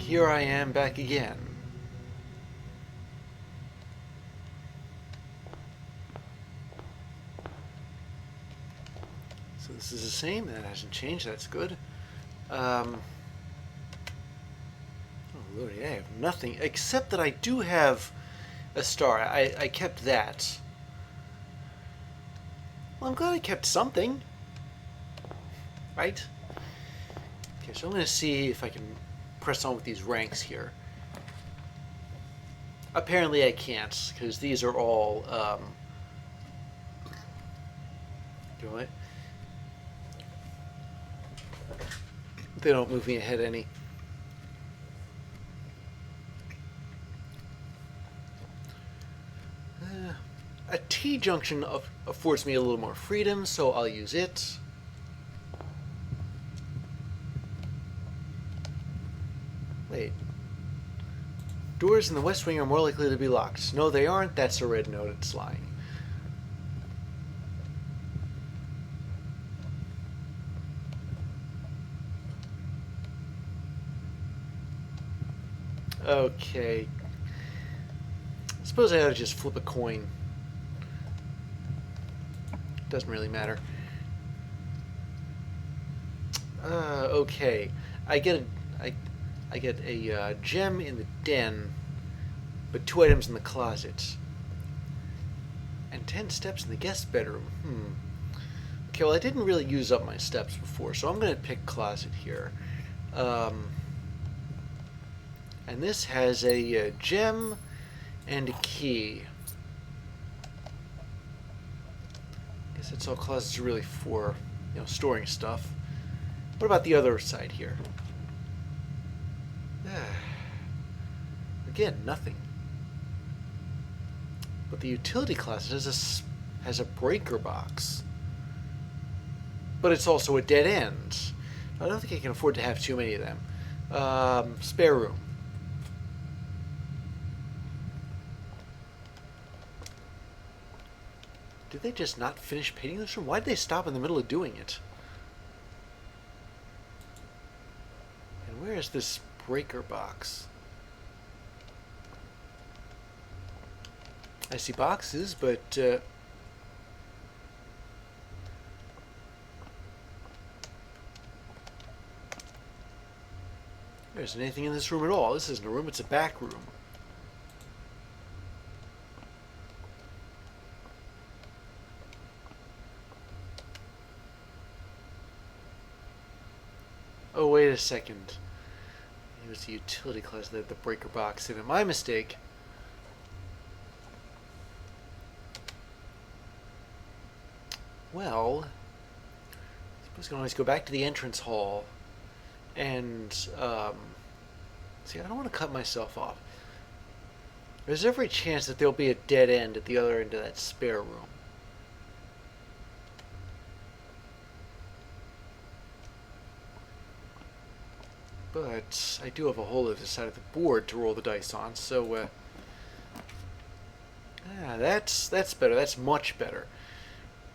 here I am back again. So this is the same. That hasn't changed. That's good. Oh lordy, I have nothing except that I do have a star. I kept that. Well, I'm glad I kept something. Right? Okay, so I'm going to see if I can press on with these ranks here. Apparently I can't, because these are all, you know what? They don't move me ahead any. A T-junction affords me a little more freedom, so I'll use it. Wait. Doors in the West Wing are more likely to be locked. No, they aren't. That's a red note. It's lying. Okay. I suppose I ought to just flip a coin. Doesn't really matter. Okay. I get a gem in the den, but 2 items in the closet. And 10 steps in the guest bedroom. Okay, well I didn't really use up my steps before, so I'm going to pick closet here. And this has a gem and a key. I guess that's all closets are really for, storing stuff. What about the other side here? Again, nothing. But the utility closet has a breaker box. But it's also a dead end. I don't think I can afford to have too many of them. Spare room. Did they just not finish painting this room? Why did they stop in the middle of doing it? And where is this breaker box? I see boxes, but there isn't anything in this room at all. This isn't a room, it's a back room. Oh, wait a second. It was the utility closet that had the breaker box in it. My mistake. Well, I suppose I can always go back to the entrance hall and, see, I don't want to cut myself off. There's every chance that there'll be a dead end at the other end of that spare room. But I do have a hole at the side of the board to roll the dice on, so, that's better. That's much better.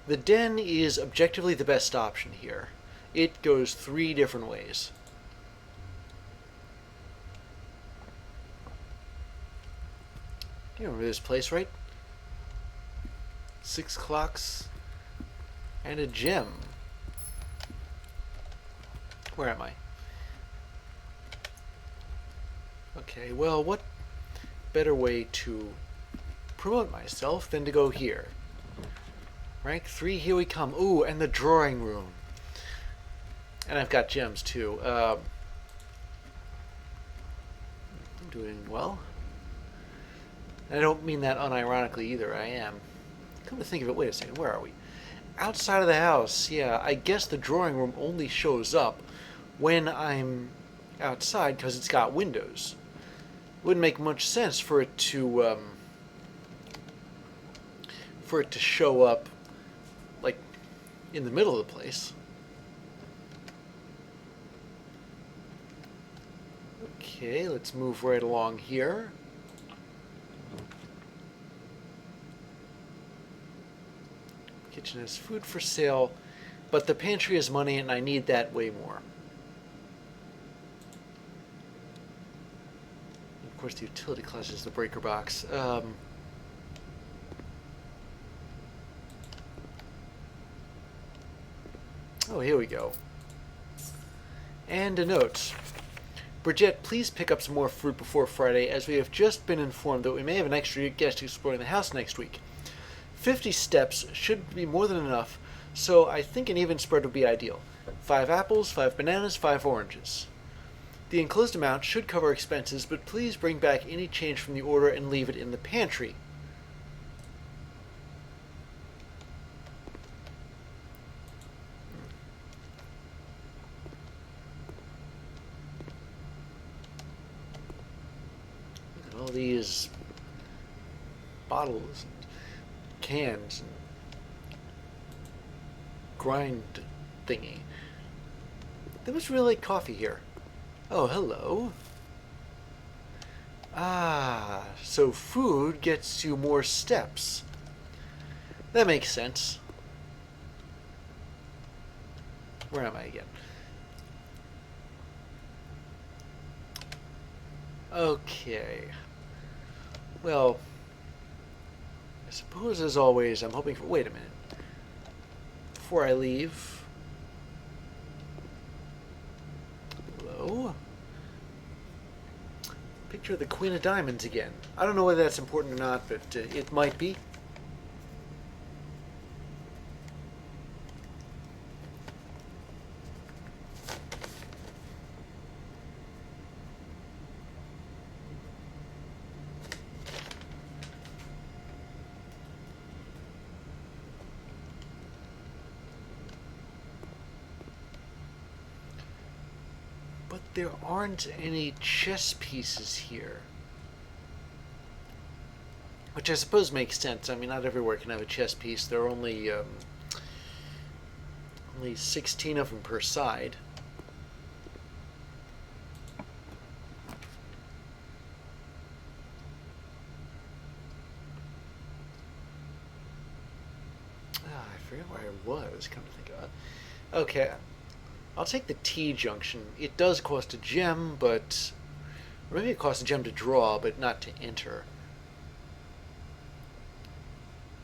The den is objectively the best option here. It goes 3 different ways. You remember this place, right? 6 clocks and a gem. Where am I? Okay, well, what better way to promote myself than to go here? Rank 3, here we come. Ooh, and the drawing room. And I've got gems, too. I'm doing well. And I don't mean that unironically either, I am. Come to think of it, wait a second, where are we? Outside of the house, yeah, I guess the drawing room only shows up when I'm outside because it's got windows. Wouldn't make much sense for it to show up like in the middle of the place. Okay, let's move right along here. Kitchen has food for sale, but the pantry has money and I need that way more. course, the utility class is the breaker box. Oh, here we go. And a note. Bridget, please pick up some more fruit before Friday, as we have just been informed that we may have an extra guest exploring the house next week. 50 steps should be more than enough, so I think an even spread would be ideal. 5 apples, 5 bananas, 5 oranges. The enclosed amount should cover expenses, but please bring back any change from the order and leave it in the pantry. Look at all these bottles and cans and grind thingy. They must really like coffee here. Oh, hello. Ah, so food gets you more steps. That makes sense. Where am I again? Okay. Well, I suppose as always I'm hoping for... Wait a minute. Before I leave... Hello? Picture of the Queen of Diamonds again. I don't know whether that's important or not, but it might be. But there aren't any chess pieces here. Which I suppose makes sense. I mean, not everywhere can have a chess piece. There are only 16 of them per side. I forget where I was, come to think of it. Okay. I'll take the T junction. It does cost a gem, but... Or maybe it costs a gem to draw, but not to enter.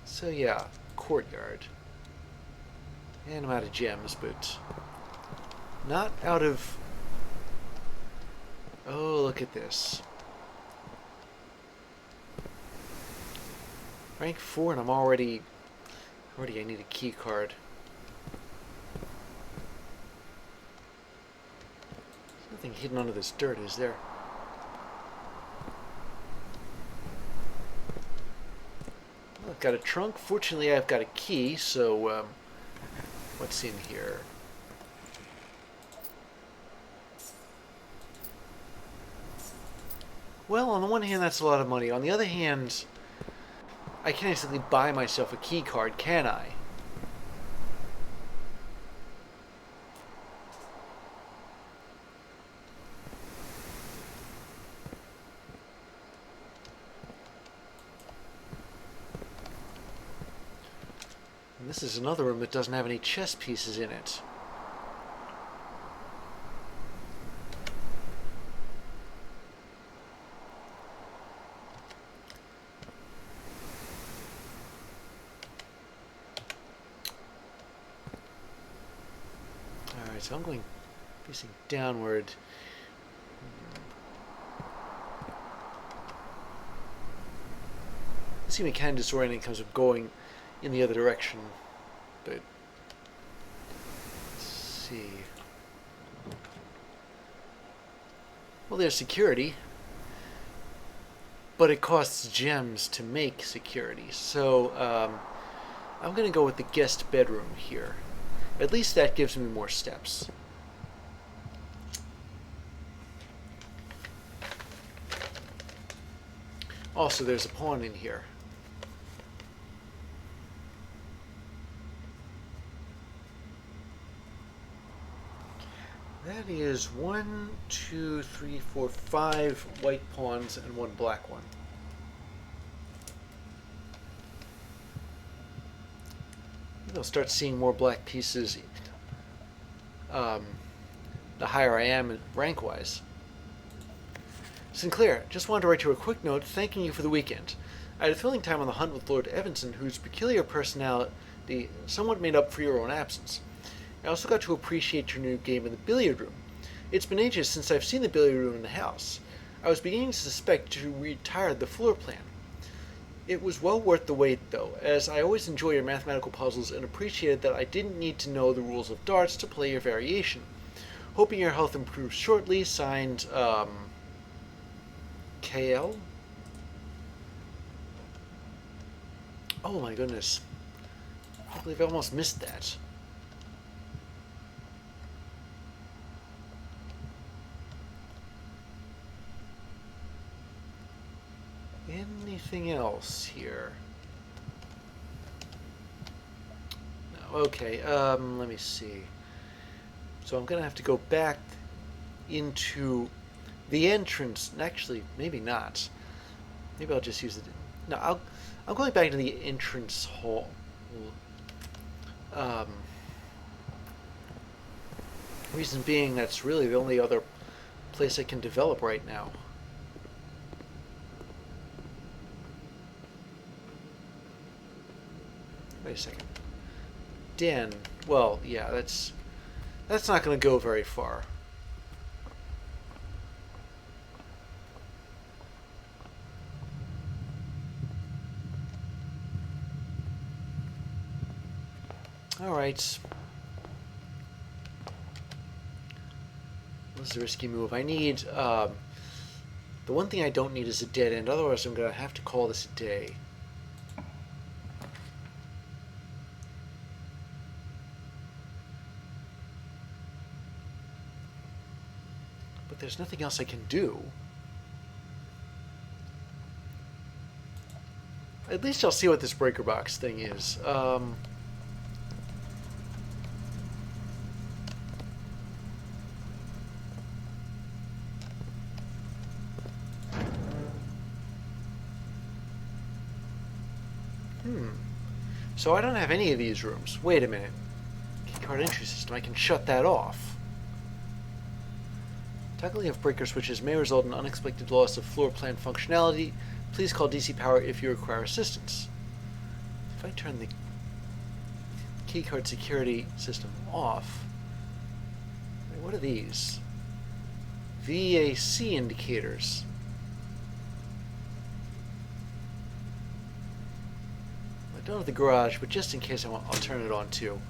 So yeah, courtyard. And I'm out of gems, but... Not out of... Oh, look at this. Rank 4 and I'm already... I need a key card. Nothing hidden under this dirt, is there? Well, I've got a trunk. Fortunately, I've got a key, so, what's in here? Well, on the one hand, that's a lot of money. On the other hand, I can't exactly buy myself a key card, can I? This is another room that doesn't have any chess pieces in it. Alright, so I'm going facing downward. It seems kind of disorienting in terms of going in the other direction, but let's see. Well, there's security, but it costs gems to make security, so I'm going to go with the guest bedroom here. At least that gives me more steps. Also, there's a pawn in here. That is 1, 2, 3, 4, 5 white pawns and 1 black one. I'll start seeing more black pieces the higher I am rank-wise. Sinclair, just wanted to write you a quick note thanking you for the weekend. I had a thrilling time on the hunt with Lord Evanson, whose peculiar personality somewhat made up for your own absence. I also got to appreciate your new game in the billiard room. It's been ages since I've seen the billiard room in the house. I was beginning to suspect you retired the floor plan. It was well worth the wait, though, as I always enjoy your mathematical puzzles and appreciated that I didn't need to know the rules of darts to play your variation. Hoping your health improves shortly. Signed, KL? Oh my goodness. I believe I almost missed that. Anything else here? No. Okay, let me see. So I'm gonna have to go back into the entrance. Actually, maybe not. Maybe I'll just use it. No, I'm going back to the entrance hall. Um, Reason being, that's really the only other place I can develop right now. Wait a second. Den. Well, yeah, that's not going to go very far. All right. This is a risky move. I need the one thing I don't need is a dead end. Otherwise, I'm going to have to call this a day. But there's nothing else I can do. At least I'll see what this breaker box thing is. So I don't have any of these rooms. Wait a minute. Keycard entry system. I can shut that off. Tackling of breaker switches may result in unexpected loss of floor plan functionality. Please call DC Power if you require assistance. If I turn the keycard security system off... Wait, what are these? VAC indicators. I don't have the garage, but just in case I'll turn it on too.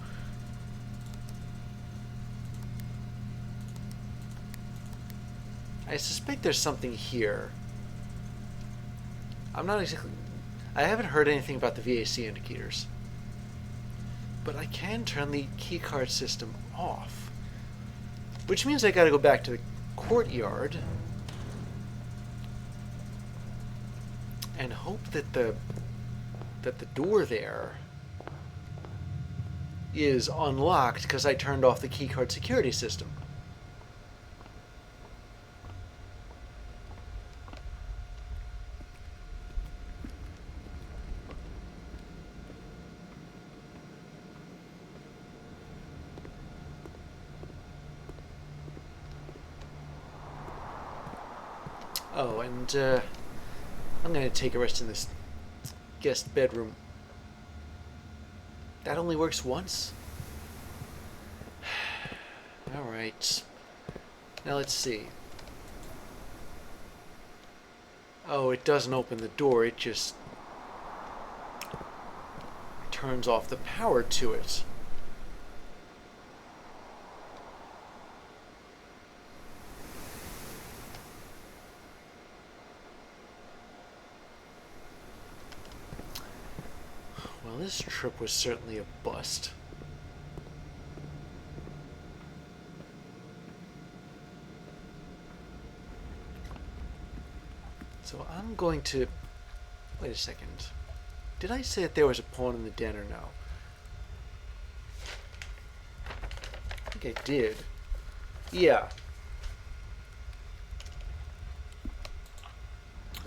I suspect there's something here. I'm not exactly... I haven't heard anything about the VAC indicators. But I can turn the keycard system off. Which means I gotta go back to the courtyard and hope that the door there is unlocked because I turned off the keycard security system. Oh, and I'm going to take a rest in this guest bedroom. That only works once? Alright. Now let's see. Oh, it doesn't open the door, it just turns off the power to it. Well, this trip was certainly a bust. So I'm going to... Wait a second. Did I say that there was a pawn in the den or no? I think I did. Yeah.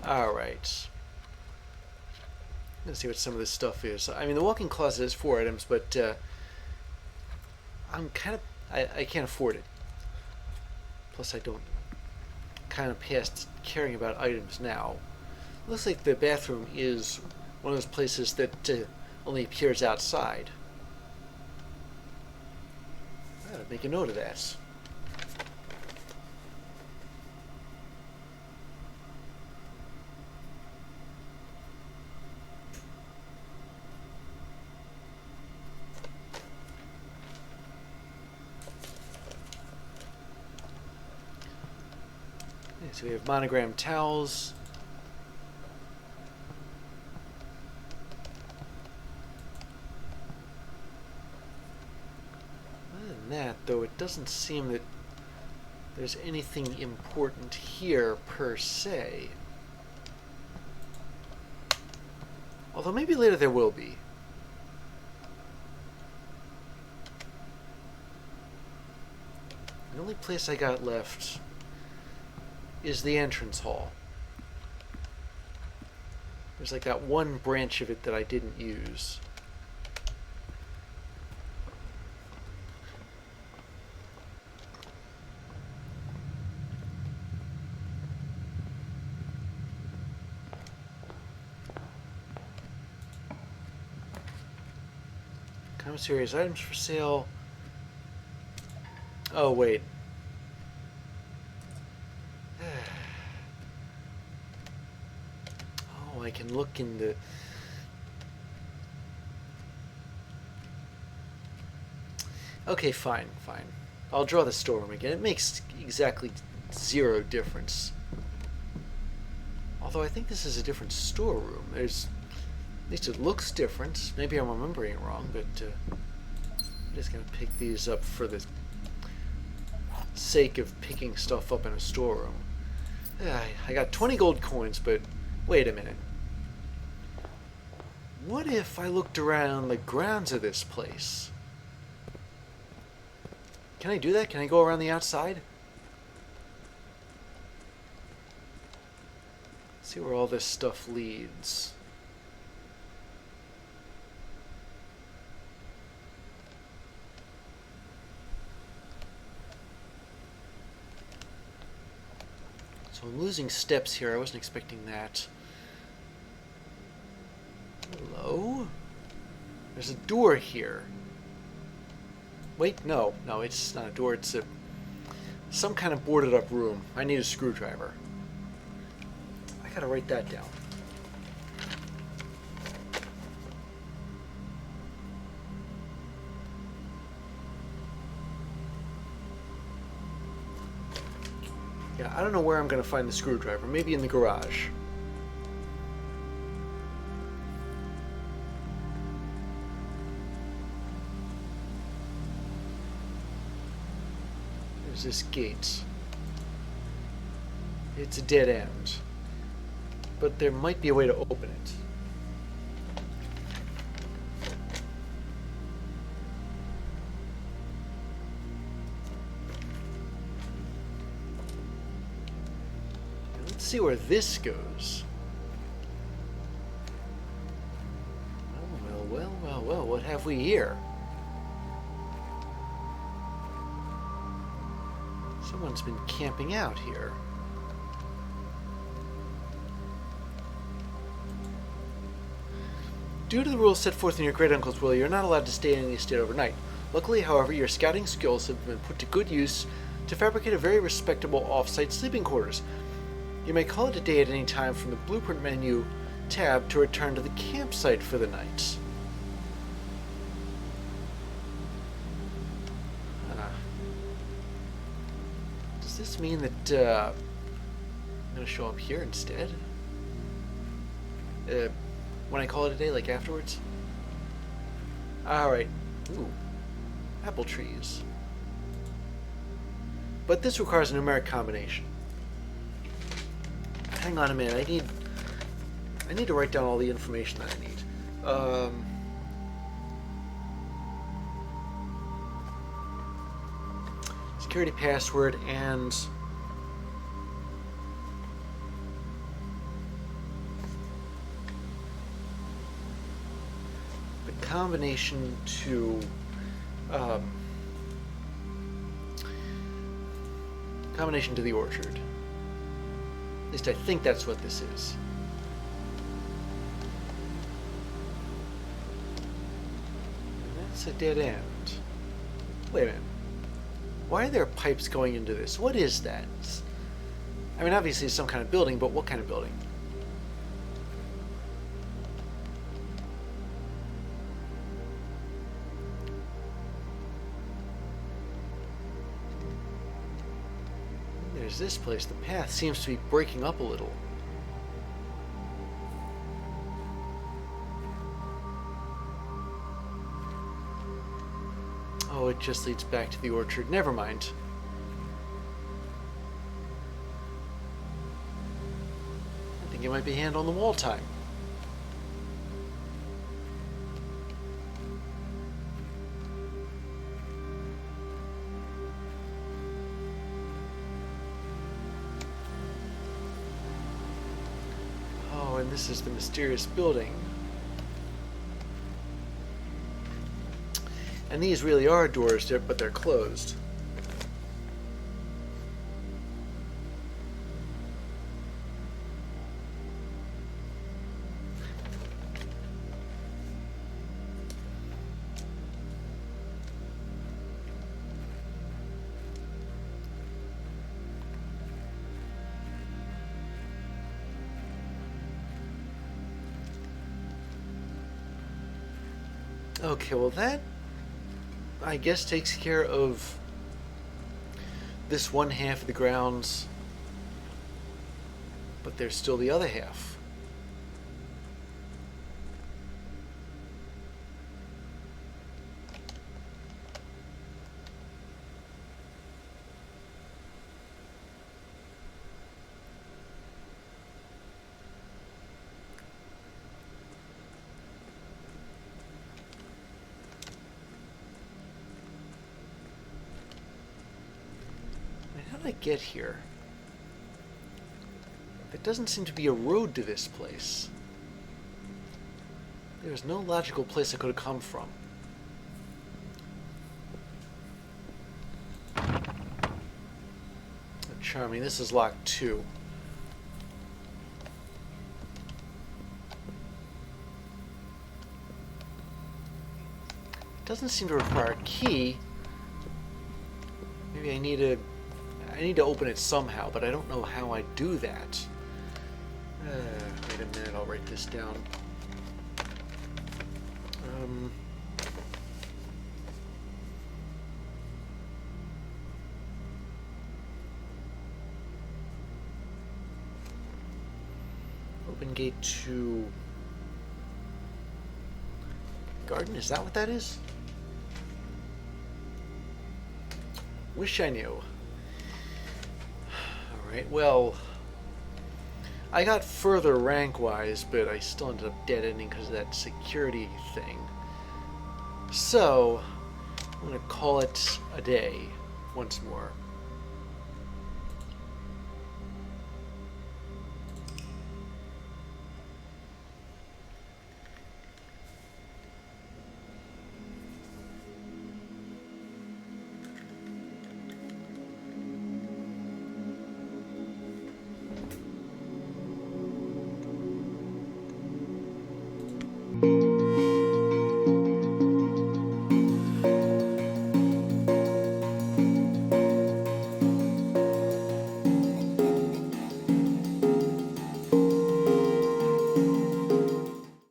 Alright. Let's see what some of this stuff is. I mean, the walk-in closet has 4 items, but I'm kind of... I can't afford it. Plus, I don't kind of past caring about items now. Looks like the bathroom is one of those places that only appears outside. I gotta make a note of that. So we have monogrammed towels. Other than that, though, it doesn't seem that there's anything important here per se. Although maybe later there will be. The only place I got left is the entrance hall. There's like that one branch of it that I didn't use. Commissary's items for sale. Oh, wait. Oh, I can look in the... Okay, fine. I'll draw the storeroom again. It makes exactly 0 difference. Although I think this is a different storeroom. There's... At least it looks different. Maybe I'm remembering it wrong, but I'm just going to pick these up for the sake of picking stuff up in a storeroom. I got 20 gold coins, but wait a minute. What if I looked around the grounds of this place? Can I do that? Can I go around the outside? See where all this stuff leads. So I'm losing steps here. I wasn't expecting that. Hello? There's a door here. Wait, no, it's not a door. It's some kind of boarded up room. I need a screwdriver. I gotta write that down. Yeah, I don't know where I'm gonna find the screwdriver. Maybe in the garage. There's this gate. It's a dead end. But there might be a way to open it. Let's see where this goes. Well, what have we here? Someone's been camping out here. Due to the rules set forth in your great-uncle's will, you're not allowed to stay in the estate overnight. Luckily, however, your scouting skills have been put to good use to fabricate a very respectable off-site sleeping quarters. You may call it a day at any time from the Blueprint menu tab to return to the campsite for the night. Does this mean that I'm going to show up here instead? When I call it a day, like afterwards? Alright. Ooh. Apple trees. But this requires a numeric combination. Hang on a minute, I need to write down all the information that I need. Security password and the combination to the orchard. At least I think that's what this is. And that's a dead end. Wait a minute. Why are there pipes going into this? What is that? I mean, obviously it's some kind of building, but what kind of building? There's this place. The path seems to be breaking up a little. Oh, it just leads back to the orchard. Never mind. I think it might be hand on the wall time. Oh, and this is the mysterious building. And these really are doors there, but they're closed. Okay, well that, I guess, takes care of this one half of the grounds, but there's still the other half. How did I get here? There doesn't seem to be a road to this place. There's no logical place I could have come from. Charming. This is locked too. It doesn't seem to require a key. Maybe I need to open it somehow, but I don't know how I do that. Wait a minute, I'll write this down. Open gate to garden, is that what that is? Wish I knew. Alright, well, I got further rank-wise, but I still ended up dead-ending because of that security thing. So, I'm going to call it a day once more.